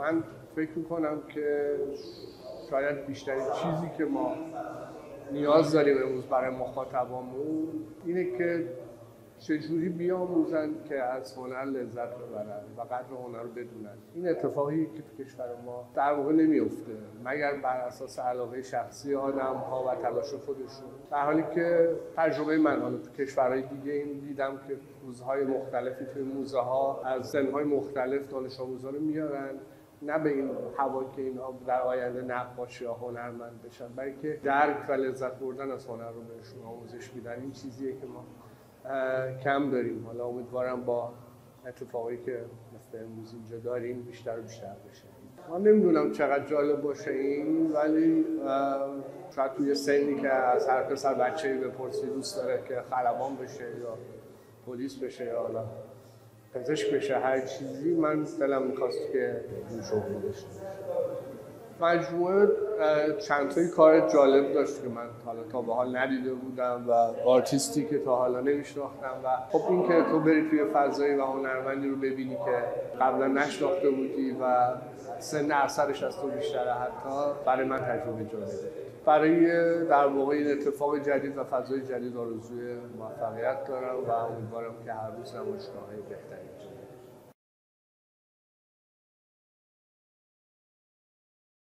من فکر میکنم که شاید بیشترین چیزی که ما نیاز داریم امروز برای مخاطبامون اینه که چجوری بیاموزن که از هنر لذت ببرن و قدر هنر رو بدونن. این اتفاقی که تو کشور ما در واقع نمیفته مگر بر اساس علاقه شخصی آدم‌ها و تلاش خودشون، در حالی که تجربه من حالا تو کشورهای دیگه این دیدم که روزهای مختلفی توی موزه ها از سن‌های مختلف دانش آموزا رو میارن، نه به این هوا که اینا در آینده نقاش یا هنرمند بشن، بلکه درک و لذت بردن از هنر رو بهشون آموزش میدن. این چیزیه که ما کم داریم. حالا امیدوارم با اتفاقی که مثل امروز اینجا داریم بیشتر و بیشتر بشه. من نمیدونم چقدر جالب باشه این، ولی شاید توی سنی که از هر پسر بچه‌ای بپرسی دوست داره که خلبان بشه یا پلیس بشه یا حالا پزشک بشه، هر چیزی، من دلم می‌خواست که این شغل بشه. مجموعه چند تایی کار جالب داشت که من حالا تا به حال ندیده بودم و آرتیستی که تا حالا نمیشناختم و خب این که تو بری توی فضایی و هنرمندی رو ببینی که قبلا نشناخته بودی و سن اثرش از تو بیشتره، حتی برای من تجربه جالبه. برای در واقع این اتفاق جدید و فضای جدید آرزوی موفقیت دارم و امیدوارم که هر روز نمایشگاه‌های بهتری